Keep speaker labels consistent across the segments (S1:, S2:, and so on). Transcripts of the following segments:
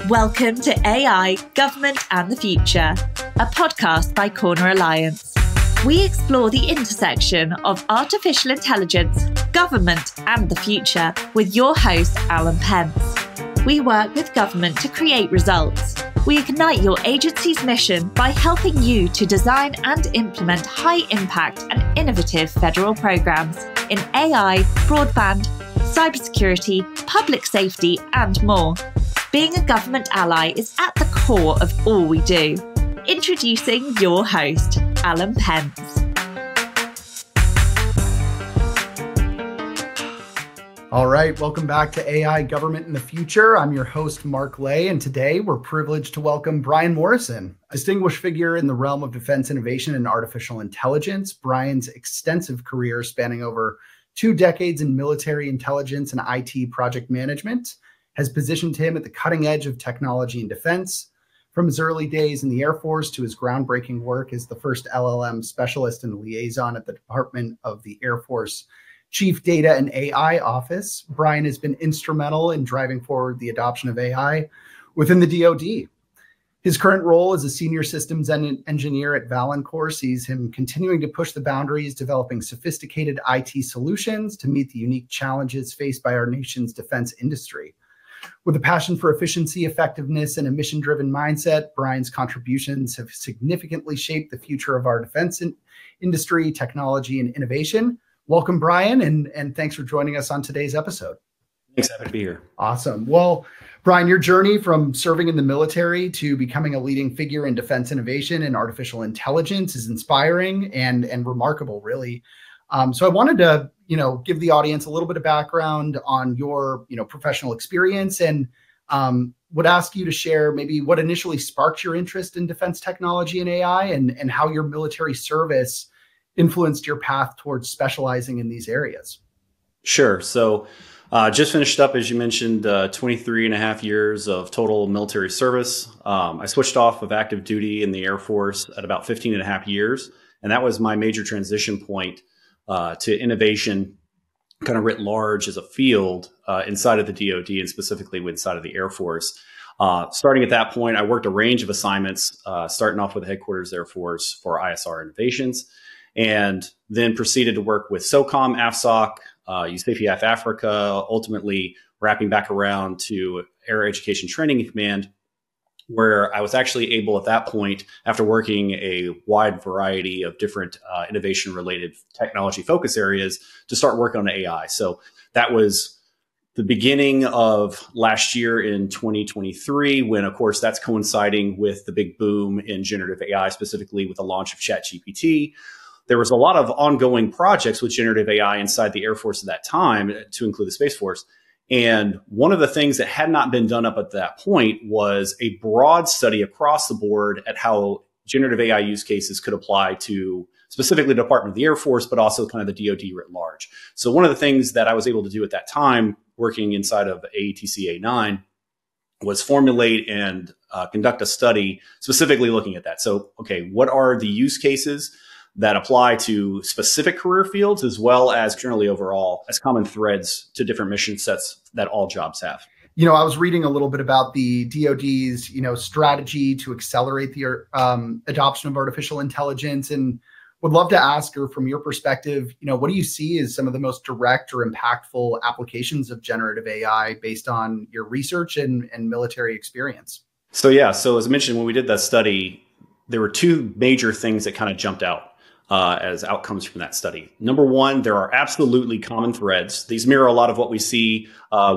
S1: Welcome to AI, Government and the Future, a podcast by Corner Alliance. We explore the intersection of artificial intelligence, government and the future with your host, Alan Pence. We work with government to create results. We ignite your agency's mission by helping you to design and implement high-impact and innovative federal programs in AI, broadband, cybersecurity, public safety, and more. Being a government ally is at the core of all we do. Introducing your host, Alan Pence.
S2: All right, welcome back to AI, Government in the Future. I'm your host, Mark Lay, and today we're privileged to welcome Brian Morrison, a distinguished figure in the realm of defense innovation and artificial intelligence. Brian's extensive career spanning over 2 decades in military intelligence and IT project management has positioned him at the cutting edge of technology and defense. From his early days in the Air Force to his groundbreaking work as the first LLM specialist and liaison at the Department of the Air Force Chief Data and AI Office, Brian has been instrumental in driving forward the adoption of AI within the DOD. His current role as a senior systems engineer at Valancourt sees him continuing to push the boundaries, developing sophisticated IT solutions to meet the unique challenges faced by our nation's defense industry. With a passion for efficiency, effectiveness, and a mission-driven mindset, Brian's contributions have significantly shaped the future of our defense industry, technology, and innovation. Welcome, Brian, and thanks for joining us on today's episode.
S3: Thanks, happy to be here.
S2: Awesome. Well, Brian, your journey from serving in the military to becoming a leading figure in defense innovation and artificial intelligence is inspiring and remarkable, really. So I wanted to, give the audience a little bit of background on your, professional experience, and would ask you to share maybe what initially sparked your interest in defense technology and AI, and how your military service influenced your path towards specializing in these areas.
S3: Sure. So just finished up, as you mentioned, 23 and a half years of total military service. I switched off of active duty in the Air Force at about 15 and a half years. And that was my major transition point to innovation, kind of writ large as a field inside of the DOD and specifically inside of the Air Force. Starting at that point, I worked a range of assignments, starting off with the Headquarters Air Force for ISR Innovations, and then proceeded to work with SOCOM, AFSOC, USAFE Africa, ultimately wrapping back around to Air Education Training Command, where I was actually able at that point, after working a wide variety of different innovation-related technology focus areas, to start working on AI. So that was the beginning of last year in 2023, when, of course, that's coinciding with the big boom in generative AI, specifically with the launch of ChatGPT. There was a lot of ongoing projects with generative AI inside the Air Force at that time, to include the Space Force. And one of the things that had not been done up at that point was a broad study across the board at how generative AI use cases could apply to specifically the Department of the Air Force, but also kind of the DOD writ large. So one of the things that I was able to do at that time, working inside of AETC A9, was formulate and conduct a study specifically looking at that. So, okay, what are the use cases that apply to specific career fields, as well as generally overall as common threads to different mission sets that all jobs have?
S2: I was reading a little bit about the DoD's, strategy to accelerate the adoption of artificial intelligence, and would love to ask her, from your perspective, what do you see as some of the most direct or impactful applications of generative AI based on your research and military experience?
S3: So as I mentioned, when we did that study, there were 2 major things that kind of jumped out as outcomes from that study. Number one, there are absolutely common threads. These mirror a lot of what we see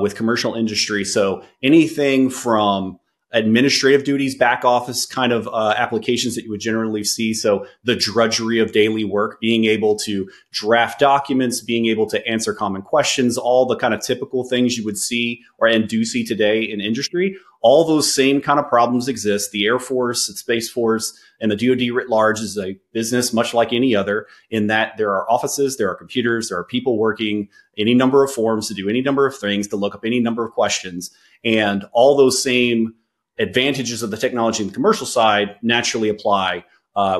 S3: with commercial industry. So anything from administrative duties, back office kind of applications that you would generally see. So the drudgery of daily work, being able to draft documents, being able to answer common questions, all the kind of typical things you would see and do see today in industry. All those same kind of problems exist. The Air Force, the Space Force, and the DoD writ large is a business much like any other, in that there are offices, there are computers, there are people working any number of forms to do any number of things, to look up any number of questions. And all those same advantages of the technology in the commercial side naturally apply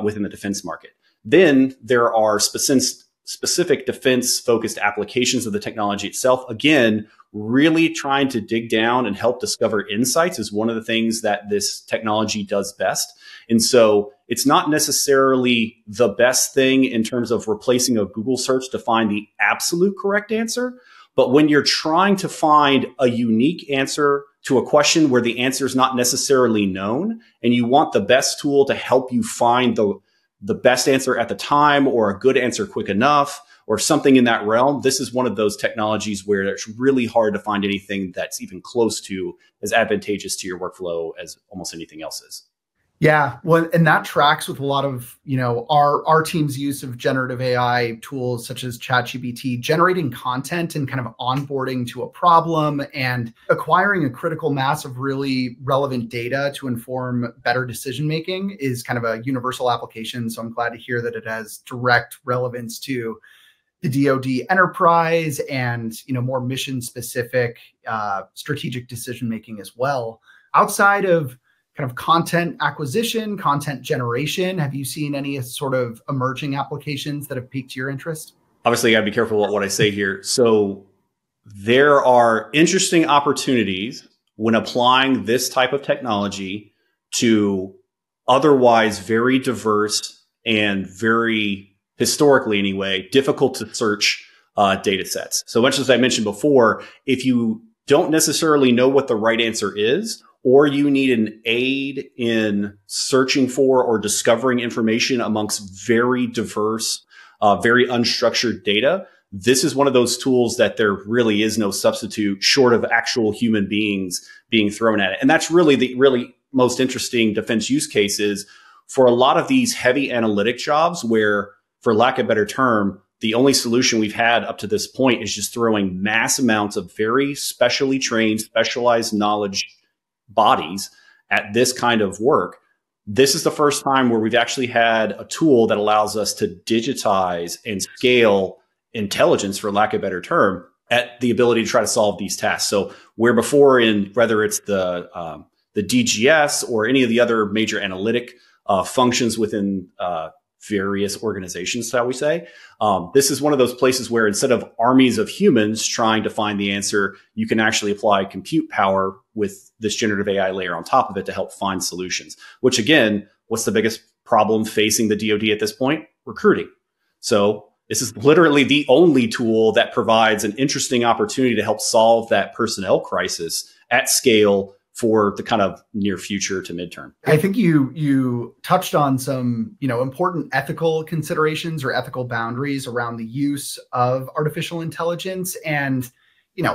S3: within the defense market. Then there are specific specific defense-focused applications of the technology itself. Again, really trying to dig down and help discover insights is one of the things that this technology does best. And so it's not necessarily the best thing in terms of replacing a Google search to find the absolute correct answer. But when you're trying to find a unique answer to a question where the answer is not necessarily known, and you want the best tool to help you find the best answer at the time, or a good answer quick enough, or something in that realm, this is one of those technologies where it's really hard to find anything that's even close to as advantageous to your workflow as almost anything else is.
S2: Yeah, well, and that tracks with a lot of, our team's use of generative AI tools such as ChatGPT, generating content and kind of onboarding to a problem and acquiring a critical mass of really relevant data to inform better decision making is kind of a universal application. So I'm glad to hear that it has direct relevance to the DOD enterprise and, more mission specific strategic decision making as well. Outside of kind of content acquisition, content generation, have you seen any sort of emerging applications that have piqued your interest?
S3: Obviously, I gotta be careful about what I say here. So there are interesting opportunities when applying this type of technology to otherwise very diverse and very, historically anyway, difficult to search data sets. So much as I mentioned before, if you don't necessarily know what the right answer is, or you need an aid in searching for or discovering information amongst very diverse, very unstructured data, this is one of those tools that there really is no substitute short of actual human beings being thrown at it. And that's really the most interesting defense use cases for a lot of these heavy analytic jobs where, for lack of a better term, the only solution we've had up to this point is just throwing mass amounts of very specially trained, specialized knowledge bodies at this kind of work. This is the first time where we've actually had a tool that allows us to digitize and scale intelligence, for lack of a better term, at the ability to try to solve these tasks. So where before, in whether it's the DGS or any of the other major analytic functions within various organizations, shall we say, this is one of those places where instead of armies of humans trying to find the answer, you can actually apply compute power with this generative AI layer on top of it to help find solutions. Which again, what's the biggest problem facing the DoD at this point? Recruiting. So this is literally the only tool that provides an interesting opportunity to help solve that personnel crisis at scale for the kind of near future to midterm.
S2: I think you touched on some, important ethical considerations or ethical boundaries around the use of artificial intelligence. And,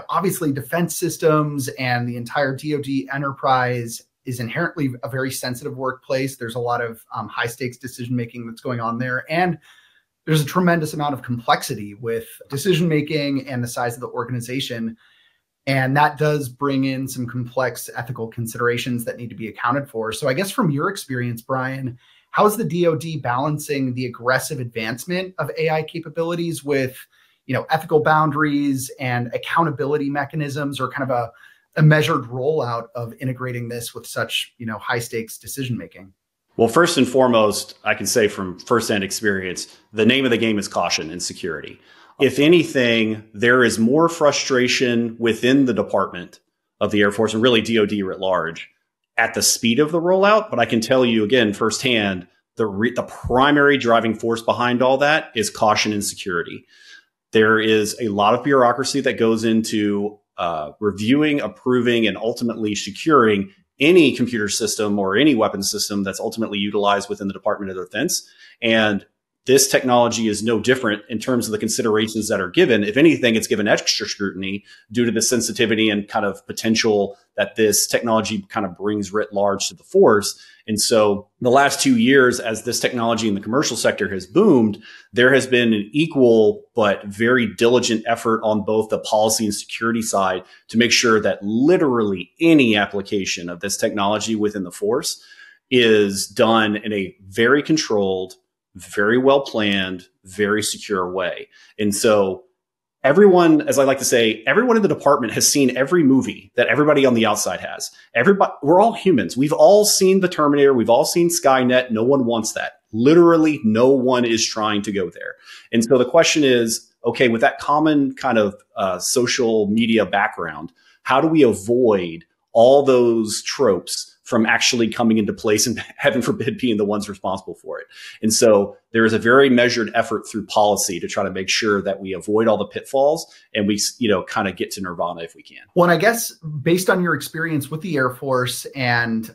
S2: obviously defense systems and the entire DoD enterprise is inherently a very sensitive workplace. There's a lot of high stakes decision making that's going on there. And there's a tremendous amount of complexity with decision making and the size of the organization. And that does bring in some complex ethical considerations that need to be accounted for. So I guess from your experience, Brian, how is the DoD balancing the aggressive advancement of AI capabilities with, ethical boundaries and accountability mechanisms, or kind of a measured rollout of integrating this with such, high stakes decision making?
S3: Well, first and foremost, I can say from firsthand experience, the name of the game is caution and security. If anything, there is more frustration within the Department of the Air Force and really DoD writ large at the speed of the rollout. But I can tell you again, firsthand, the primary driving force behind all that is caution and security. There is a lot of bureaucracy that goes into reviewing, approving, and ultimately securing any computer system or any weapon system that's ultimately utilized within the Department of Defense. And this technology is no different in terms of the considerations that are given. If anything, it's given extra scrutiny due to the sensitivity and kind of potential that this technology kind of brings writ large to the force. And so the last 2 years, as this technology in the commercial sector has boomed, there has been an equal but very diligent effort on both the policy and security side to make sure that literally any application of this technology within the force is done in a very controlled, very well planned, very secure way. And so everyone, as I like to say, everyone in the department has seen every movie that everybody on the outside has. Everybody, we're all humans. We've all seen the Terminator. We've all seen Skynet. No one wants that. Literally, no one is trying to go there. And so the question is, okay, with that common kind of social media background, how do we avoid all those tropes from actually coming into place and, heaven forbid, being the ones responsible for it? And so there is a very measured effort through policy to try to make sure that we avoid all the pitfalls and we, kind of get to nirvana if we can.
S2: Well, and I guess based on your experience with the Air Force and,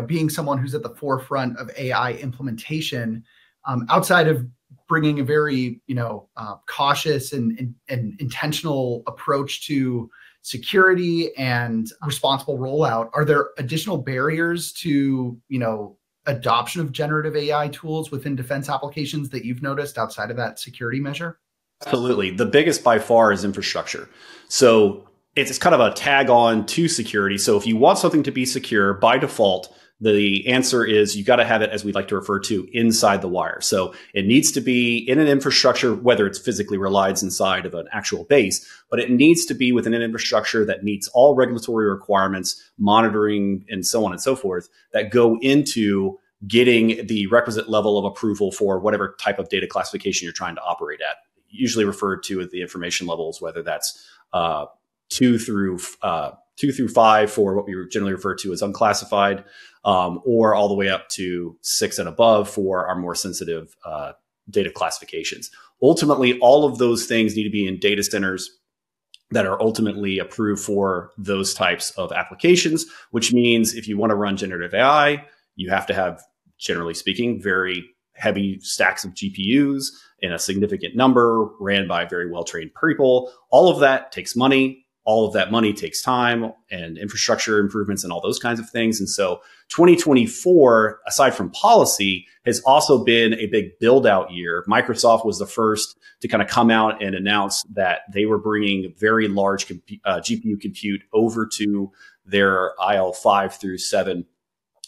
S2: being someone who's at the forefront of AI implementation, outside of bringing a very, cautious and intentional approach to security and responsible rollout, are there additional barriers to, adoption of generative AI tools within defense applications that you've noticed outside of that security measure?
S3: Absolutely. The biggest by far is infrastructure. So it's kind of a tag on to security. So if you want something to be secure, by default, the answer is you got to have it, as we like to refer to, inside the wire. So it needs to be in an infrastructure, whether it's physically resides inside of an actual base, but it needs to be within an infrastructure that meets all regulatory requirements, monitoring, and so on and so forth, that go into getting the requisite level of approval for whatever type of data classification you're trying to operate at. Usually referred to as the information levels, whether that's 2 through 5 for what we generally refer to as unclassified, or all the way up to 6 and above for our more sensitive data classifications. Ultimately, all of those things need to be in data centers that are ultimately approved for those types of applications, which means if you want to run generative AI, you have to have, generally speaking, very heavy stacks of GPUs in a significant number, ran by very well-trained people. All of that takes money. All of that money takes time and infrastructure improvements and all those kinds of things. And so 2024, aside from policy, has also been a big build out year. Microsoft was the first to kind of come out and announce that they were bringing very large GPU compute over to their IL5 through 7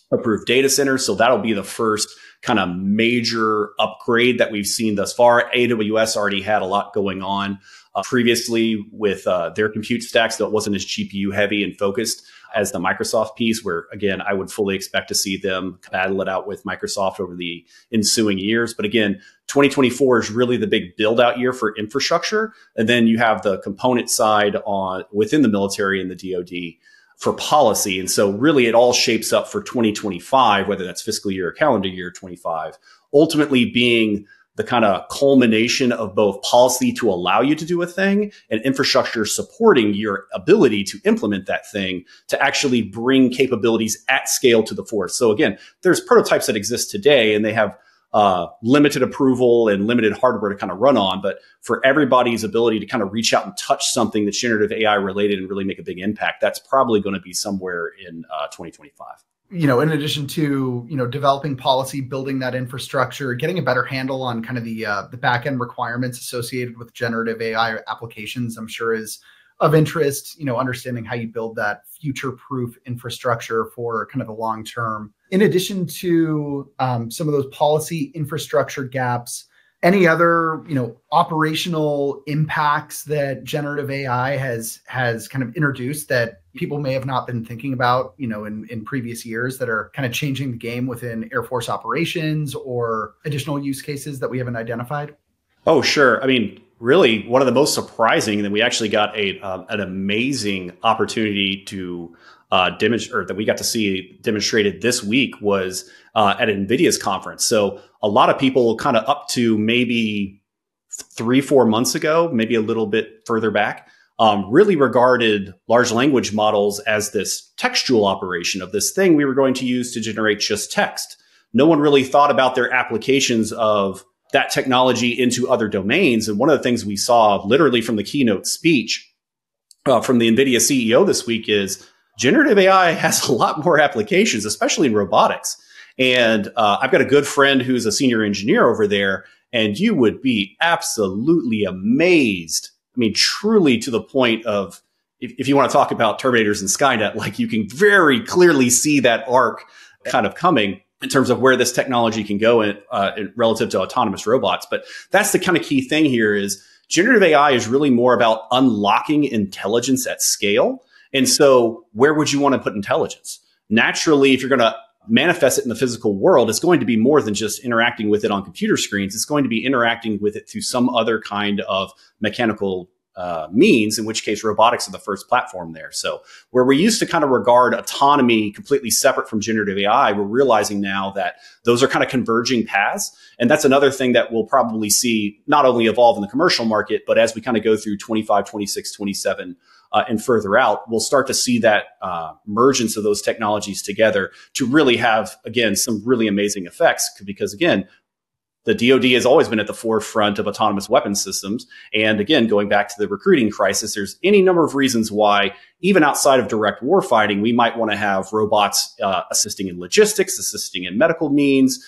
S3: approved data centers. So that'll be the first kind of major upgrade that we've seen thus far. AWS already had a lot going on previously with their compute stacks, so it wasn't as GPU heavy and focused as the Microsoft piece, where, again, I would fully expect to see them battle it out with Microsoft over the ensuing years. But again, 2024 is really the big build out year for infrastructure. And then you have the component side within the military and the DOD for policy. And so really it all shapes up for 2025, whether that's fiscal year or calendar year 25, ultimately being the kind of culmination of both policy to allow you to do a thing and infrastructure supporting your ability to implement that thing to actually bring capabilities at scale to the force. So again, there's prototypes that exist today and they have limited approval and limited hardware to kind of run on. But for everybody's ability to kind of reach out and touch something that's generative AI related and really make a big impact, that's probably going to be somewhere in 2025.
S2: In addition to, developing policy, building that infrastructure, getting a better handle on kind of the back end requirements associated with generative AI applications, I'm sure is of interest, understanding how you build that future-proof infrastructure for kind of the long term. In addition to some of those policy infrastructure gaps, any other, operational impacts that generative AI has kind of introduced that people may have not been thinking about, in previous years that are kind of changing the game within Air Force operations or additional use cases that we haven't identified?
S3: Oh, sure. I mean, really, one of the most surprising that we actually got an amazing opportunity to demonstrate, or that we got to see demonstrated this week, was at NVIDIA's conference. So a lot of people kind of up to maybe 3-4 months ago, maybe a little bit further back, really regarded large language models as this textual operation of this thing we were going to use to generate just text. No one really thought about their applications of that technology into other domains. And one of the things we saw literally from the keynote speech from the NVIDIA CEO this week is generative AI has a lot more applications, especially in robotics. And I've got a good friend who's a senior engineer over there, and you would be absolutely amazed. I mean, truly to the point of, if you want to talk about Terminators and Skynet, like you can very clearly see that arc kind of coming in terms of where this technology can go in relative to autonomous robots. But that's the kind of key thing here is generative AI is really more about unlocking intelligence at scale. And so where would you want to put intelligence? Naturally, if you're going to manifest it in the physical world, it's going to be more than just interacting with it on computer screens. It's going to be interacting with it through some other kind of mechanical means, in which case robotics are the first platform there. So where we used to kind of regard autonomy completely separate from generative AI, we're realizing now that those are kind of converging paths. And that's another thing that we'll probably see not only evolve in the commercial market, but as we kind of go through 25, 26, 27, and further out, we'll start to see that mergence of those technologies together to really have, again, some really amazing effects. Because again, the DOD has always been at the forefront of autonomous weapons systems. And again, going back to the recruiting crisis, there's any number of reasons why, even outside of direct warfighting, we might want to have robots assisting in logistics, assisting in medical means,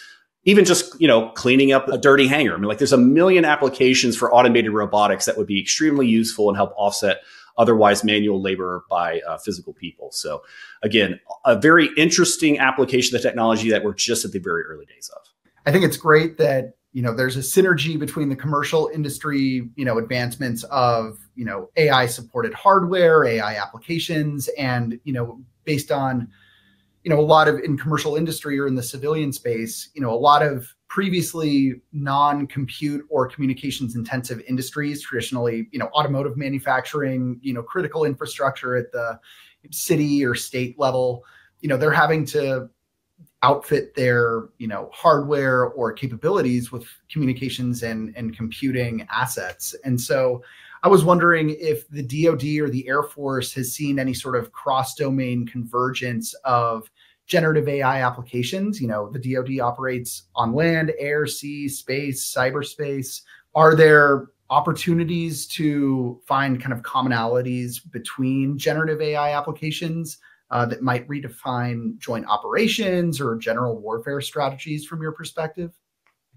S3: even just, cleaning up a dirty hangar. I mean, like, there's a million applications for automated robotics that would be extremely useful and help offset otherwise manual labor by physical people. So again, a very interesting application of the technology that we're just at the very early days of.
S2: I think it's great that, there's a synergy between the commercial industry, advancements of, AI supported hardware, AI applications, and, based on, a lot of in commercial industry or in the civilian space, a lot of previously non-compute or communications intensive industries, traditionally, automotive manufacturing, critical infrastructure at the city or state level, they're having to outfit their, hardware or capabilities with communications and computing assets. And so I was wondering if the DOD or the Air Force has seen any sort of cross-domain convergence of generative AI applications. The DOD operates on land, air, sea, space, cyberspace. Are there opportunities to find kind of commonalities between generative AI applications that might redefine joint operations or general warfare strategies from your perspective?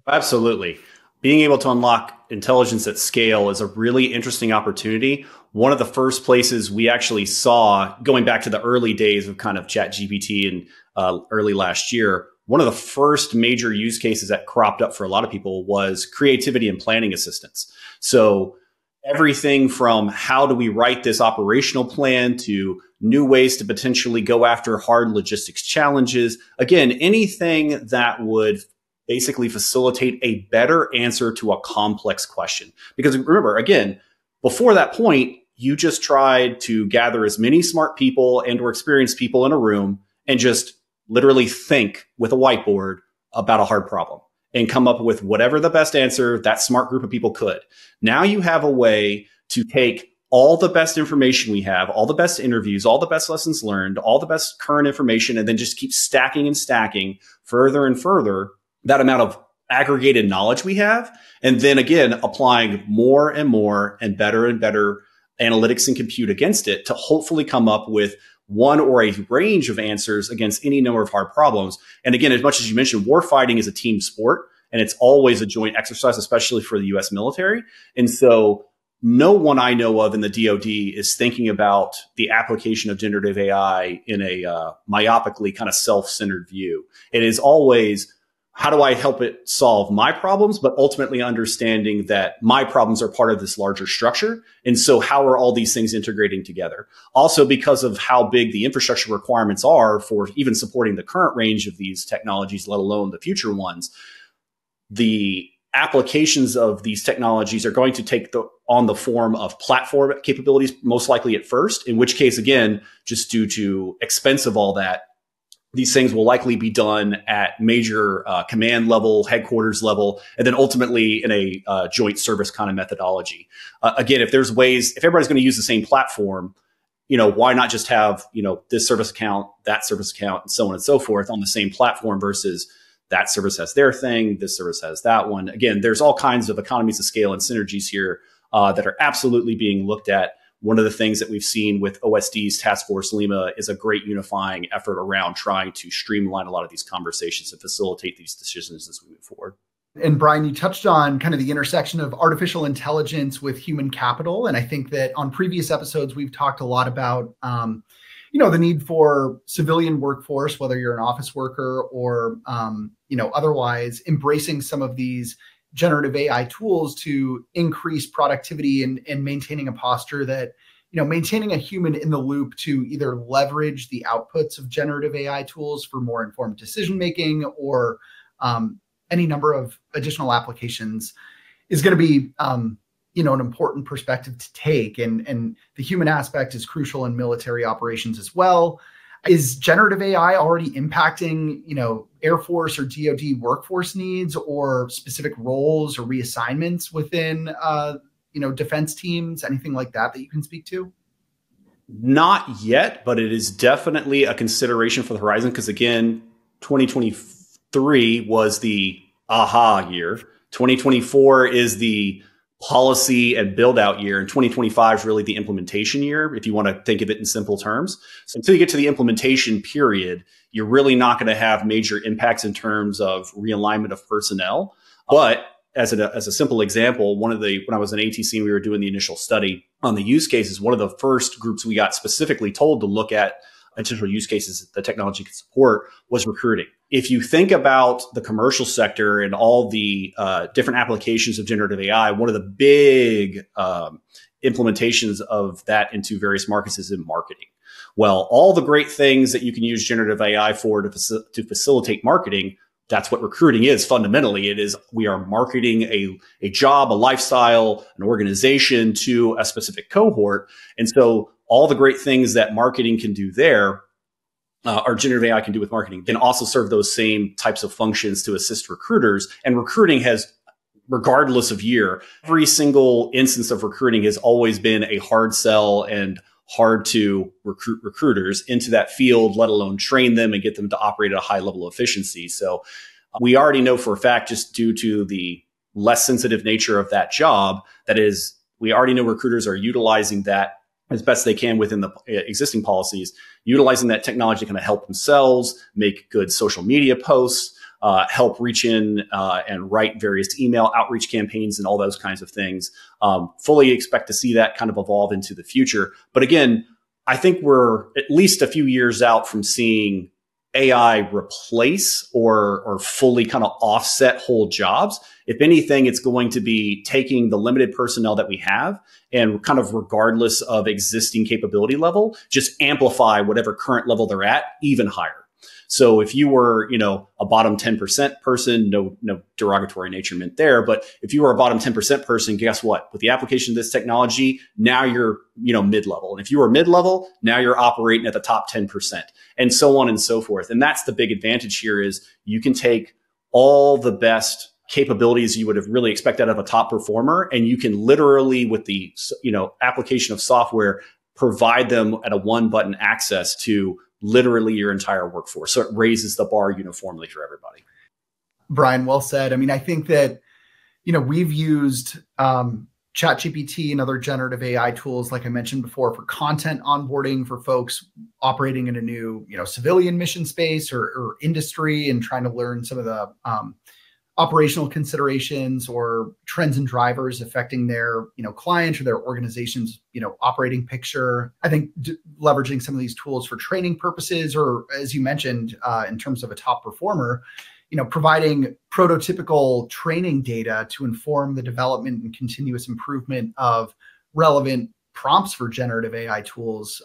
S3: Absolutely. Being able to unlock intelligence at scale is a really interesting opportunity. One of the first places we actually saw, going back to the early days of kind of ChatGPT and early last year, one of the first major use cases that cropped up for a lot of people was creativity and planning assistance. So everything from how do we write this operational plan to new ways to potentially go after hard logistics challenges. Again, anything that would basically facilitate a better answer to a complex question. Because remember, again, before that point, you just tried to gather as many smart people and or experienced people in a room and just literally think with a whiteboard about a hard problem and come up with whatever the best answer that smart group of people could. Now you have a way to take all the best information we have, all the best interviews, all the best lessons learned, all the best current information, and then just keep stacking and stacking further and further that amount of aggregated knowledge we have. And then again, applying more and more and better analytics and compute against it to hopefully come up with one or a range of answers against any number of hard problems. And again, as much as you mentioned, warfighting is a team sport and it's always a joint exercise, especially for the US military. And so no one I know of in the DOD is thinking about the application of generative AI in a myopically kind of self-centered view. It is always, how do I help it solve my problems, but ultimately understanding that my problems are part of this larger structure. And so how are all these things integrating together? Also, because of how big the infrastructure requirements are for even supporting the current range of these technologies, let alone the future ones, the applications of these technologies are going to take on the form of platform capabilities, most likely at first, in which case, again, just due to expense of all that, these things will likely be done at major command level, headquarters level, and then ultimately in a joint service kind of methodology. Again, if there's ways, if everybody's going to use the same platform, why not just have, this service account, that service account, and so on and so forth on the same platform versus that service has their thing, this service has that one. Again, there's all kinds of economies of scale and synergies here that are absolutely being looked at. One of the things that we've seen with OSD's Task Force Lima is a great unifying effort around trying to streamline a lot of these conversations and facilitate these decisions as we move forward.
S2: And Brian, you touched on kind of the intersection of artificial intelligence with human capital. And I think that on previous episodes, we've talked a lot about, the need for civilian workforce, whether you're an office worker or, otherwise embracing some of these generative AI tools to increase productivity and maintaining a posture that, maintaining a human in the loop to either leverage the outputs of generative AI tools for more informed decision making or any number of additional applications is going to be an important perspective to take. And the human aspect is crucial in military operations as well. Is generative AI already impacting, Air Force or DOD workforce needs or specific roles or reassignments within, defense teams? Anything like that you can speak to?
S3: Not yet, but it is definitely a consideration for the horizon. Because again, 2023 was the aha year. 2024 is the policy and build out year, and 2025 is really the implementation year, if you want to think of it in simple terms. So until you get to the implementation period, you're really not going to have major impacts in terms of realignment of personnel. But as a simple example, when I was in ATC and we were doing the initial study on the use cases, one of the first groups we got specifically told to look at potential use cases the technology could support was recruiting. If you think about the commercial sector and all the different applications of generative AI, one of the big implementations of that into various markets is in marketing. Well, all the great things that you can use generative AI for to facilitate marketing, that's what recruiting is fundamentally. It is, we are marketing a job, a lifestyle, an organization to a specific cohort. And so all the great things that marketing can do there, or generative AI can do with marketing, can also serve those same types of functions to assist recruiters. And recruiting has, regardless of year, every single instance of recruiting has always been a hard sell and hard to recruit recruiters into that field, let alone train them and get them to operate at a high level of efficiency. So we already know for a fact, just due to the less sensitive nature of that job, that is, we already know recruiters are utilizing that as best they can within the existing policies, utilizing that technology to kind of help themselves make good social media posts, help reach in and write various email outreach campaigns and all those kinds of things. Fully expect to see that kind of evolve into the future. But again, I think we're at least a few years out from seeing AI replace or fully kind of offset whole jobs. If anything, it's going to be taking the limited personnel that we have and kind of regardless of existing capability level, just amplify whatever current level they're at even higher. So if you were, a bottom 10% person, no derogatory nature meant there, but if you were a bottom 10% person, guess what? With the application of this technology, now you're, mid-level. And if you were mid-level, now you're operating at the top 10% and so on and so forth. And that's the big advantage here is you can take all the best capabilities you would have really expected out of a top performer, and you can literally, with the, application of software, provide them at a one-button access to literally your entire workforce. So it raises the bar uniformly for everybody.
S2: Brian, well said. I mean, I think that, we've used ChatGPT and other generative AI tools, like I mentioned before, for content onboarding for folks operating in a new, civilian mission space or industry and trying to learn some of the operational considerations or trends and drivers affecting their, client or their organization's, operating picture. I think leveraging some of these tools for training purposes, or as you mentioned, in terms of a top performer, providing prototypical training data to inform the development and continuous improvement of relevant prompts for generative AI tools.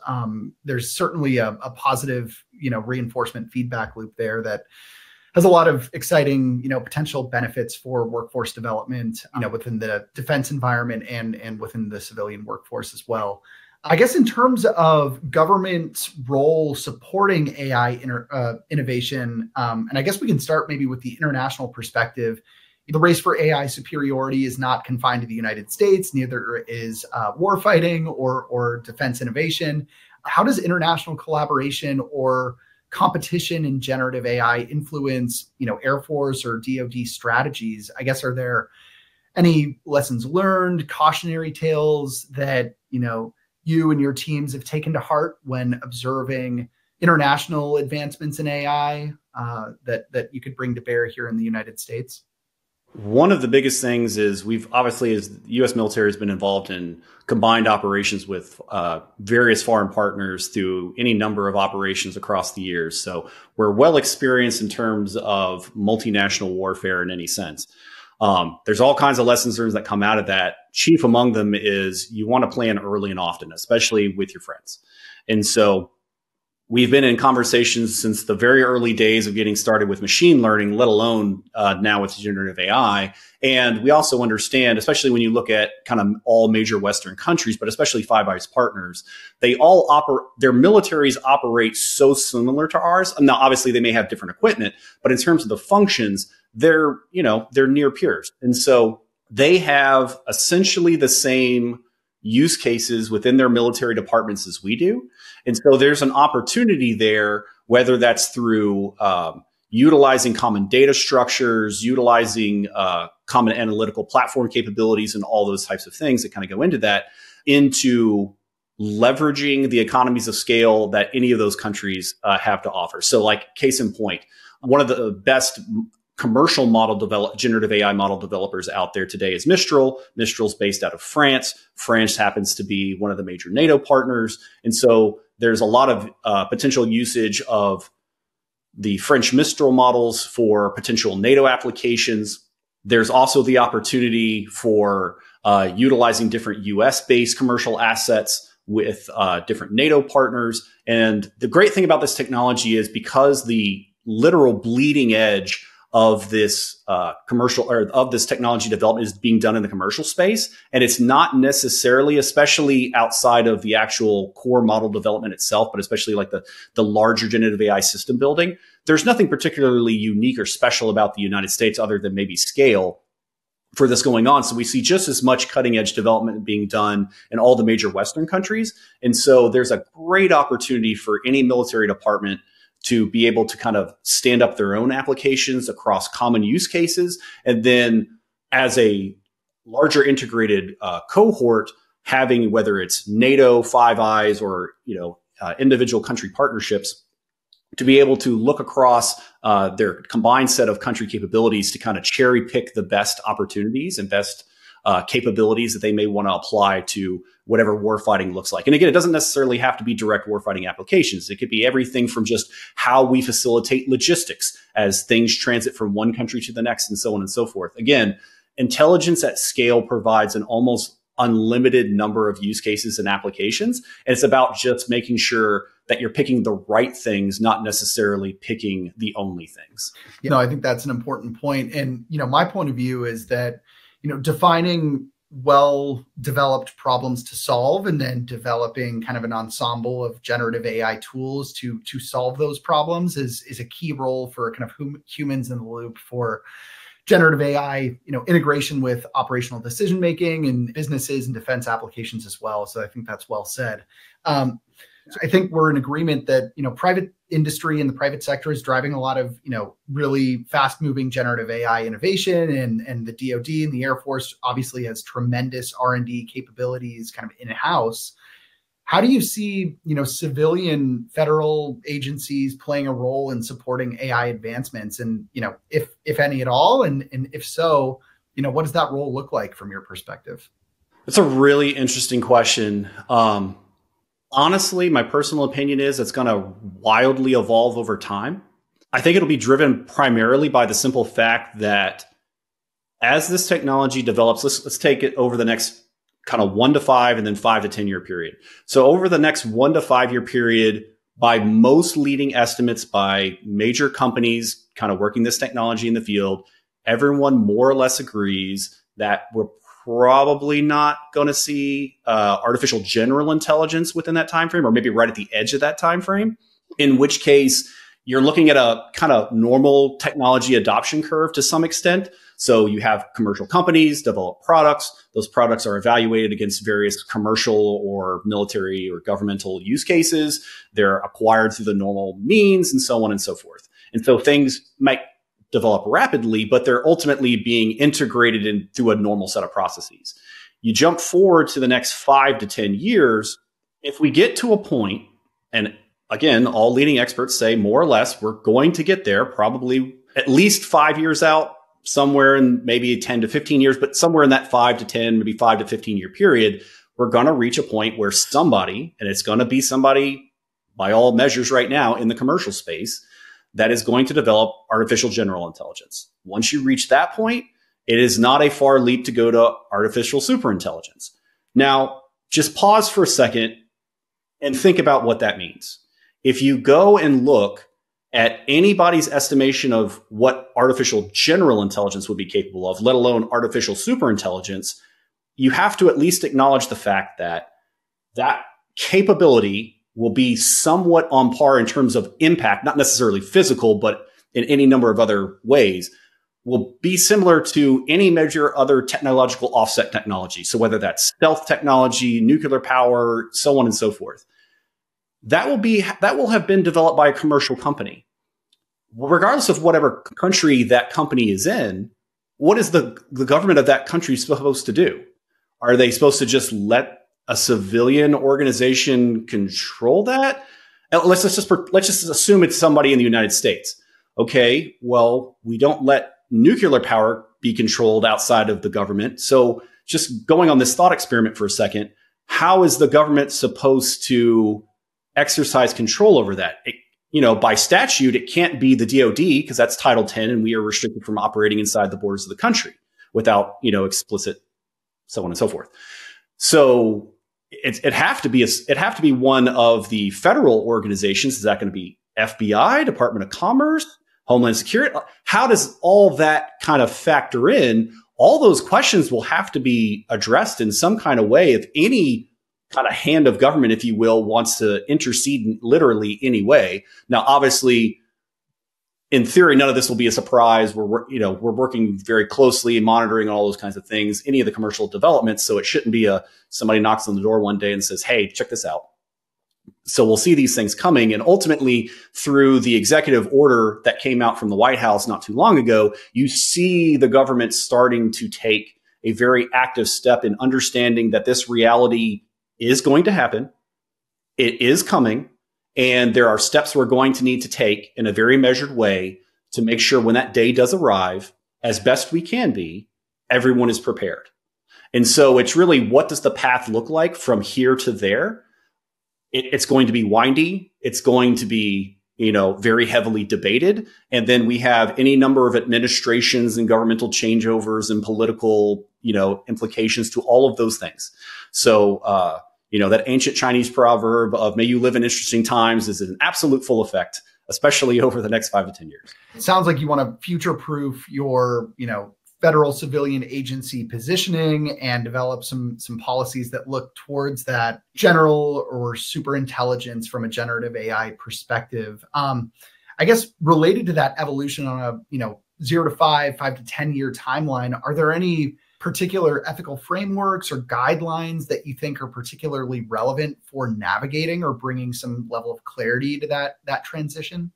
S2: There's certainly a positive, reinforcement feedback loop there that has a lot of exciting, potential benefits for workforce development, within the defense environment and within the civilian workforce as well. I guess in terms of government's role supporting AI innovation, and I guess we can start maybe with the international perspective. The race for AI superiority is not confined to the United States, neither is warfighting or defense innovation. How does international collaboration or competition in generative AI influence, Air Force or DOD strategies? I guess, are there any lessons learned, cautionary tales that, you and your teams have taken to heart when observing international advancements in AI that you could bring to bear here in the United States?
S3: One of the biggest things is we've obviously, as the U.S. military has been involved in combined operations with various foreign partners through any number of operations across the years. So we're well experienced in terms of multinational warfare in any sense. There's all kinds of lessons learned that come out of that. Chief among them is you want to plan early and often, especially with your friends. And so we've been in conversations since the very early days of getting started with machine learning, let alone now with generative AI. And we also understand, especially when you look at kind of all major Western countries, but especially Five Eyes partners, they all their militaries operate so similar to ours. Now, obviously, they may have different equipment, but in terms of the functions, they're near peers. And so they have essentially the same use cases within their military departments as we do. And so there's an opportunity there, whether that's through utilizing common data structures, utilizing common analytical platform capabilities, and all those types of things that kind of go into that, into leveraging the economies of scale that any of those countries have to offer. So like case in point, one of the best commercial generative AI model developers out there today is Mistral. Mistral's based out of France. France happens to be one of the major NATO partners. And so there's a lot of potential usage of the French Mistral models for potential NATO applications. There's also the opportunity for utilizing different US-based commercial assets with different NATO partners. And the great thing about this technology is because the literal bleeding edge of this of this technology development is being done in the commercial space. And it's not necessarily, especially outside of the actual core model development itself, but especially like the larger generative AI system building. There's nothing particularly unique or special about the United States other than maybe scale for this going on. So we see just as much cutting edge development being done in all the major Western countries. And so there's a great opportunity for any military department to be able to kind of stand up their own applications across common use cases. And then as a larger integrated cohort, having whether it's NATO, Five Eyes, or individual country partnerships, to be able to look across their combined set of country capabilities to kind of cherry pick the best opportunities and best capabilities that they may want to apply to whatever warfighting looks like. And again, it doesn't necessarily have to be direct warfighting applications. It could be everything from just how we facilitate logistics as things transit from one country to the next and so on and so forth. Again, intelligence at scale provides an almost unlimited number of use cases and applications. And it's about just making sure that you're picking the right things, not necessarily picking the only things.
S2: I think that's an important point. And, my point of view is that, defining well-developed problems to solve and then developing kind of an ensemble of generative AI tools to solve those problems is a key role for kind of humans in the loop for generative AI, integration with operational decision-making and businesses and defense applications as well. So I think that's well said. So I think we're in agreement that, private industry and the private sector is driving a lot of, really fast moving generative AI innovation, and the DOD and the Air Force obviously has tremendous R&D capabilities kind of in-house. How do you see, civilian federal agencies playing a role in supporting AI advancements? And, if any at all, and if so, what does that role look like from your perspective?
S3: That's a really interesting question. Honestly, my personal opinion is it's going to wildly evolve over time. I think it'll be driven primarily by the simple fact that as this technology develops, let's take it over the next kind of 1 to 5 and then 5 to 10 year period. So over the next 1 to 5 year period, by most leading estimates by major companies kind of working this technology in the field, everyone more or less agrees that we're probably not going to see artificial general intelligence within that time frame, or maybe right at the edge of that time frame, in which case you're looking at a kind of normal technology adoption curve to some extent. So you have commercial companies develop products. Those products are evaluated against various commercial or military or governmental use cases. They're acquired through the normal means and so on and so forth. And so things might develop rapidly, but they're ultimately being integrated in through a normal set of processes. You jump forward to the next 5 to 10 years. If we get to a point, and again, all leading experts say more or less, we're going to get there probably at least 5 years out, somewhere in maybe 10 to 15 years, but somewhere in that 5 to 10, maybe 5 to 15 year period, we're going to reach a point where somebody, and it's going to be somebody by all measures right now in the commercial space, that is going to develop artificial general intelligence. Once you reach that point, it is not a far leap to go to artificial superintelligence. Now, just pause for a second and think about what that means. If you go and look at anybody's estimation of what artificial general intelligence would be capable of, let alone artificial superintelligence, you have to at least acknowledge the fact that that capability will be somewhat on par in terms of impact, not necessarily physical, but in any number of other ways, will be similar to any major other technological offset technology. So whether that's stealth technology, nuclear power, so on and so forth, that will have been developed by a commercial company. Regardless of whatever country that company is in, what is the government of that country supposed to do? Are they supposed to just let a civilian organization control that? Let's just assume it's somebody in the United States. Okay, well, we don't let nuclear power be controlled outside of the government. So just going on this thought experiment for a second, how is the government supposed to exercise control over that? By statute, it can't be the DOD because that's Title 10 and we are restricted from operating inside the borders of the country without, explicit so on and so forth. So it have to be one of the federal organizations. Is that going to be FBI, Department of Commerce, Homeland Security? How does all that kind of factor in? All those questions will have to be addressed in some kind of way if any kind of hand of government, if you will, wants to intercede in literally any way. Now, obviously, in theory, none of this will be a surprise. We're working very closely and monitoring all those kinds of things, any of the commercial developments. So it shouldn't be somebody knocks on the door one day and says, hey, check this out. So we'll see these things coming. And ultimately, through the executive order that came out from the White House not too long ago, you see the government starting to take a very active step in understanding that this reality is going to happen. It is coming. And there are steps we're going to need to take in a very measured way to make sure when that day does arrive, as best we can be, everyone is prepared. And so it's really, what does the path look like from here to there? It's going to be windy. It's going to be, very heavily debated. And then we have any number of administrations and governmental changeovers and political, implications to all of those things. So, that ancient Chinese proverb of may you live in interesting times is in absolute full effect, especially over the next 5 to 10 years.
S2: It sounds like you want to future-proof your, federal civilian agency positioning and develop some policies that look towards that general or super intelligence from a generative AI perspective. I guess related to that evolution on a, 0 to 5 to 10 year timeline, are there any particular ethical frameworks or guidelines that you think are particularly relevant for navigating or bringing some level of clarity to that transition?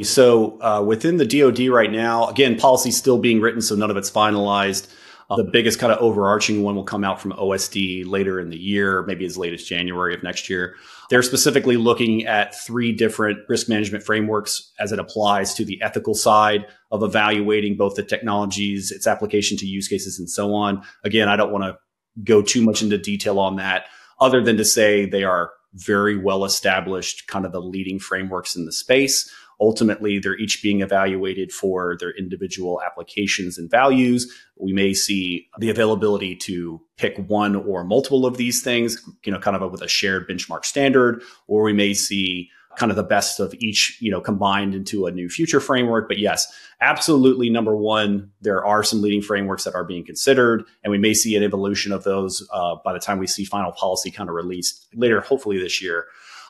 S3: So within the DOD right now, again, policy is still being written, so none of it's finalized. The biggest kind of overarching one will come out from OSD later in the year, maybe as late as January of next year. They're specifically looking at 3 different risk management frameworks as it applies to the ethical side of evaluating both the technologies, its application to use cases, and so on. Again, I don't want to go too much into detail on that, other than to say they are very well established, kind of the leading frameworks in the space. Ultimately, they're each being evaluated for their individual applications and values. We may see the availability to pick one or multiple of these things, kind of with a shared benchmark standard, or we may see kind of the best of each, combined into a new future framework. But yes, absolutely. Number one, there are some leading frameworks that are being considered, and we may see an evolution of those by the time we see final policy kind of released later, hopefully this year.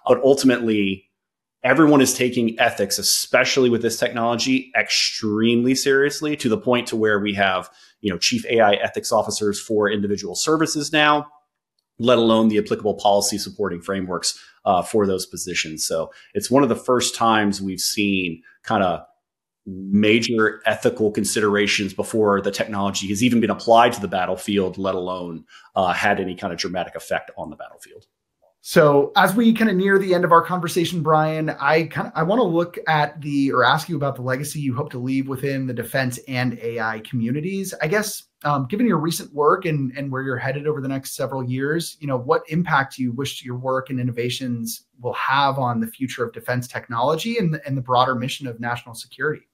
S3: But ultimately, everyone is taking ethics, especially with this technology, extremely seriously, to the point to where we have, chief AI ethics officers for individual services now, let alone the applicable policy supporting frameworks for those positions. So it's one of the first times we've seen kind of major ethical considerations before the technology has even been applied to the battlefield, let alone had any kind of dramatic effect on the battlefield.
S2: So as we kind of near the end of our conversation, Brian, I want to look at or ask you about the legacy you hope to leave within the defense and AI communities. I guess, given your recent work and where you're headed over the next several years, what impact you wish your work and innovations will have on the future of defense technology and the broader mission of national security?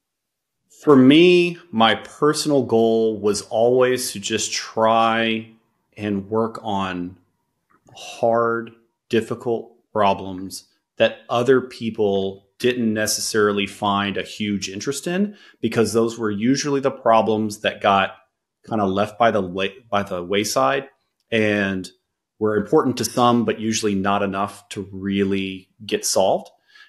S3: For me, my personal goal was always to just try and work on hard, difficult problems that other people didn't necessarily find a huge interest in, because those were usually the problems that got kind of left by the wayside and were important to some, but usually not enough to really get solved.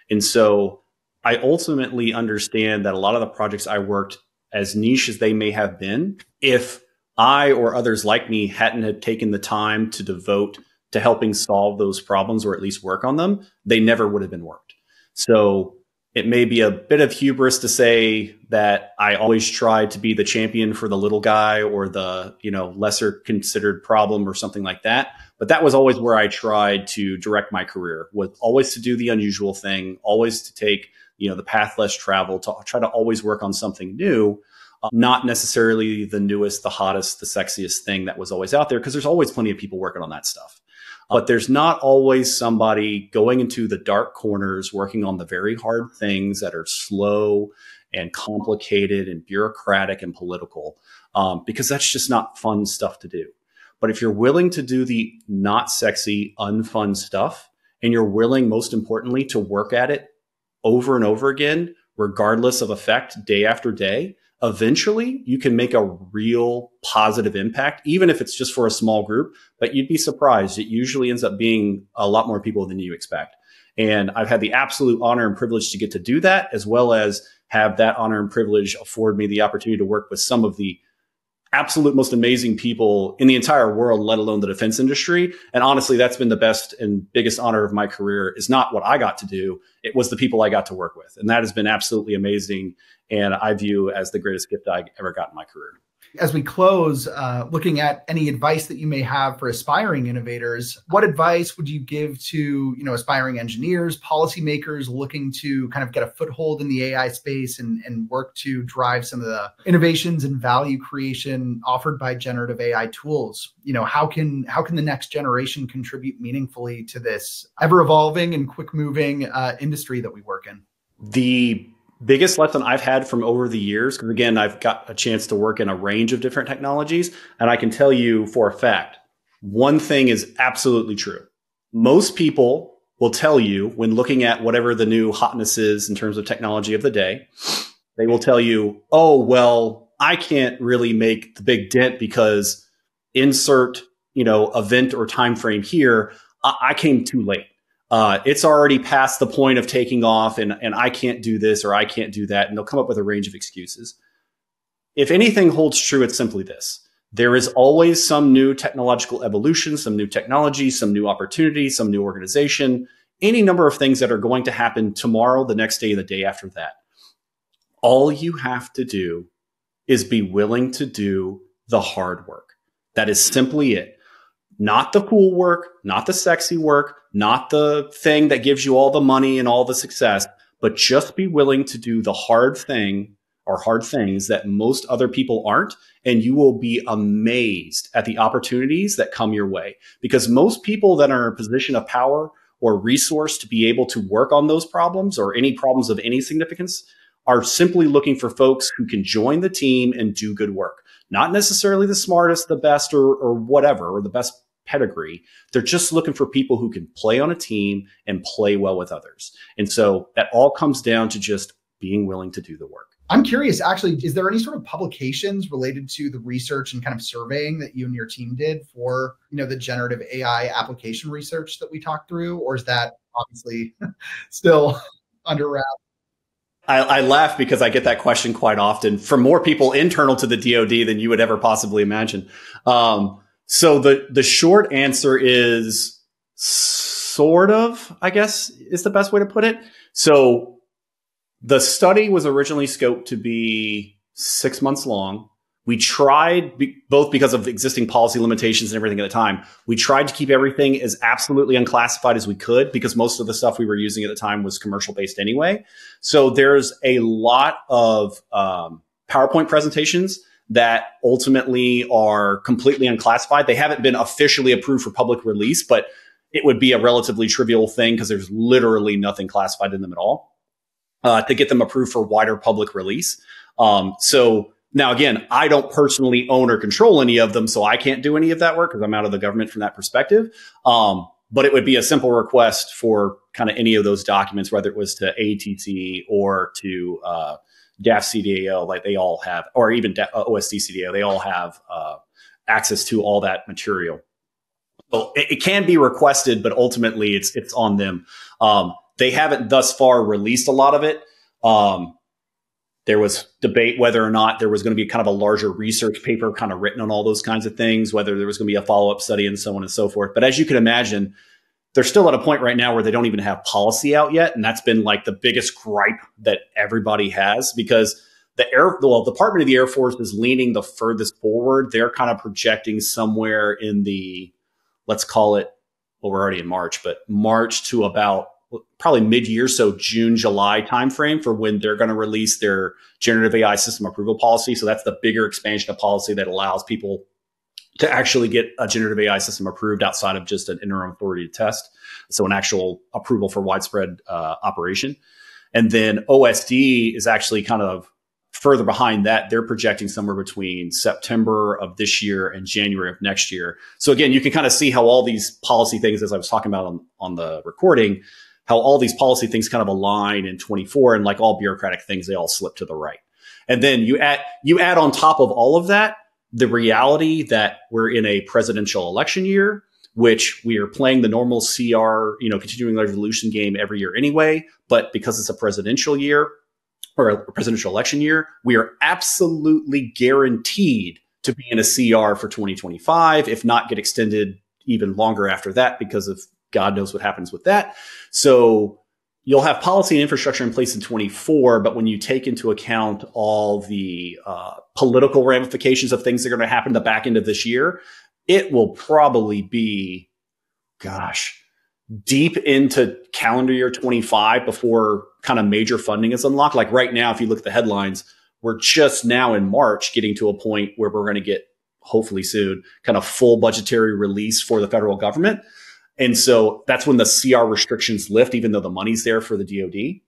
S3: And so I ultimately understand that a lot of the projects I worked, as niche as they may have been, if I or others like me hadn't had taken the time to devote to helping solve those problems, or at least work on them, they never would have been worked. So it may be a bit of hubris to say that I always tried to be the champion for the little guy or the, lesser considered problem or something like that. But that was always where I tried to direct my career, was always to do the unusual thing, always to take, the path less traveled, to try to always work on something new, not necessarily the newest, the hottest, the sexiest thing that was always out there, because there's always plenty of people working on that stuff. But there's not always somebody going into the dark corners, working on the very hard things that are slow and complicated and bureaucratic and political, because that's just not fun stuff to do. But if you're willing to do the not sexy, unfun stuff, and you're willing, most importantly, to work at it over and over again, regardless of effect, day after day, eventually you can make a real positive impact, even if it's just for a small group. But you'd be surprised. It usually ends up being a lot more people than you expect. And I've had the absolute honor and privilege to get to do that, as well as have that honor and privilege afford me the opportunity to work with some of the absolute most amazing people in the entire world, let alone the defense industry. And honestly, that's been the best and biggest honor of my career, is not what I got to do. It was the people I got to work with. And that has been absolutely amazing. And I view as the greatest gift I ever got in my career.
S2: As we close, looking at any advice that you may have for aspiring innovators, what advice would you give to, aspiring engineers, policymakers looking to kind of get a foothold in the AI space and work to drive some of the innovations and value creation offered by generative AI tools? How can the next generation contribute meaningfully to this ever evolving and quick moving industry that we work in?
S3: The biggest lesson I've had from over the years, because again, I've got a chance to work in a range of different technologies, and I can tell you for a fact, one thing is absolutely true. Most people will tell you, when looking at whatever the new hotness is in terms of technology of the day, they will tell you, oh, well, I can't really make the big dent because insert, event or time frame here, I came too late. It's already past the point of taking off, and I can't do this or I can't do that. And they'll come up with a range of excuses. If anything holds true, it's simply this. There is always some new technological evolution, some new technology, some new opportunity, some new organization, any number of things that are going to happen tomorrow, the next day, the day after that. All you have to do is be willing to do the hard work. That is simply it. Not the cool work, not the sexy work, not the thing that gives you all the money and all the success, but just be willing to do the hard thing or hard things that most other people aren't. And you will be amazed at the opportunities that come your way, because most people that are in a position of power or resource to be able to work on those problems or any problems of any significance are simply looking for folks who can join the team and do good work. Not necessarily the smartest, the best, or whatever, or the best pedigree. They're just looking for people who can play on a team and play well with others. And so that all comes down to just being willing to do the work.
S2: I'm curious, actually, is there any sort of publications related to the research and kind of surveying that you and your team did for, the generative AI application research that we talked through? Or is that obviously still under wraps?
S3: I laugh because I get that question quite often from more people internal to the DOD than you would ever possibly imagine. So the short answer is sort of, I guess, is the best way to put it. So the study was originally scoped to be 6 months long. We tried, both because of existing policy limitations and everything at the time, we tried to keep everything as absolutely unclassified as we could, because most of the stuff we were using at the time was commercial based anyway. So there's a lot of PowerPoint presentations that ultimately are completely unclassified. They haven't been officially approved for public release, but it would be a relatively trivial thing because there's literally nothing classified in them at all. to get them approved for wider public release. So now, again, I don't personally own or control any of them, so I can't do any of that work because I'm out of the government from that perspective. But it would be a simple request for kind of any of those documents, whether it was to ATC or to DAF CDAO, like they all have, or even OSD CDAO, they all have access to all that material. So it can be requested, but ultimately it's on them. They haven't thus far released a lot of it. There was debate whether or not there was going to be kind of a larger research paper kind of written on all those kinds of things, whether there was going to be a follow-up study and so on and so forth. But as you can imagine, they're still at a point right now where they don't even have policy out yet. And that's been like the biggest gripe that everybody has, because the Department of the Air Force is leaning the furthest forward. They're kind of projecting somewhere in the, let's call it, well, we're already in March, but March to about probably mid-year, so June, July timeframe for when they're going to release their generative AI system approval policy. So that's the bigger expansion of policy that allows people to actually get a generative AI system approved outside of just an interim authority to test. So an actual approval for widespread operation. And then OSD is actually kind of further behind that. They're projecting somewhere between September of this year and January of next year. So again, you can kind of see how all these policy things, as I was talking about on the recording, how all these policy things kind of align in 24, and like all bureaucratic things, they all slip to the right. And then you add on top of all of that, the reality that we're in a presidential election year, which we are playing the normal CR, continuing resolution game every year anyway. But because it's a presidential year or a presidential election year, we are absolutely guaranteed to be in a CR for 2025, if not get extended even longer after that, because of God knows what happens with that. So you'll have policy and infrastructure in place in 24, but when you take into account all the political ramifications of things that are going to happen the back end of this year, it will probably be, deep into calendar year 25 before kind of major funding is unlocked. Like right now, if you look at the headlines, we're just now in March getting to a point where we're going to get, hopefully soon, kind of full budgetary release for the federal government. And so that's when the CR restrictions lift, even though the money's there for the DOD.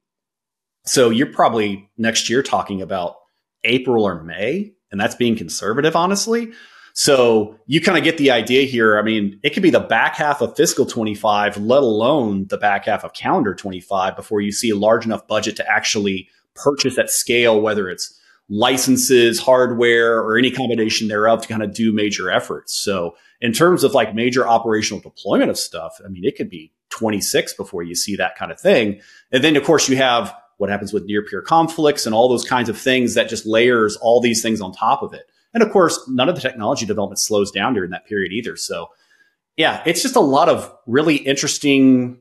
S3: So you're probably next year talking about April or May, and that's being conservative, honestly. So you kind of get the idea here. I mean, it could be the back half of fiscal 25, let alone the back half of calendar 25, before you see a large enough budget to actually purchase at scale, whether it's licenses, hardware, or any combination thereof to kind of do major efforts. So in terms of like major operational deployment of stuff, I mean, it could be 26 before you see that kind of thing. And then, of course, you have what happens with near peer conflicts and all those kinds of things that just layers all these things on top of it. And of course, none of the technology development slows down during that period either. So yeah, it's just a lot of really interesting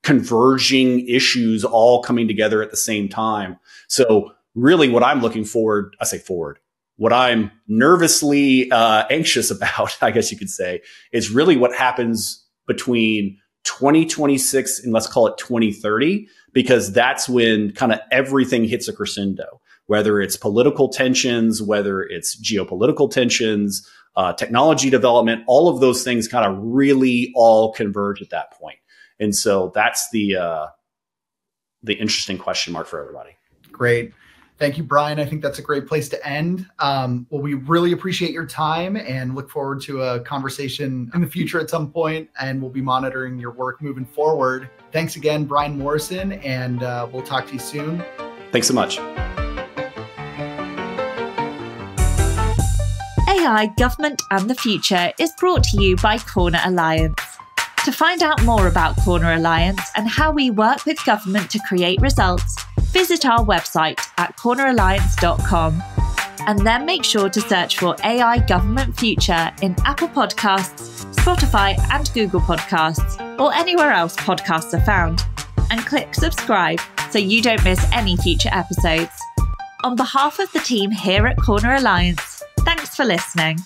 S3: converging issues all coming together at the same time. So really what I'm looking forward, what I'm nervously anxious about, I guess you could say, is really what happens between 2026 and let's call it 2030, because that's when kind of everything hits a crescendo, whether it's political tensions, whether it's geopolitical tensions, technology development, all of those things kind of really all converge at that point. And so that's the interesting question mark for everybody.
S2: Great. Thank you, Brian. I think that's a great place to end. Well, we really appreciate your time and look forward to a conversation in the future at some point, and we'll be monitoring your work moving forward. Thanks again, Brian Morrison, and we'll talk to you soon.
S3: Thanks so much.
S1: AI, Government and the Future is brought to you by Corner Alliance. To find out more about Corner Alliance and how we work with government to create results, visit our website at corneralliance.com. And then make sure to search for AI Government Future in Apple Podcasts, Spotify and Google Podcasts, or anywhere else podcasts are found. And click subscribe so you don't miss any future episodes. On behalf of the team here at Corner Alliance, thanks for listening.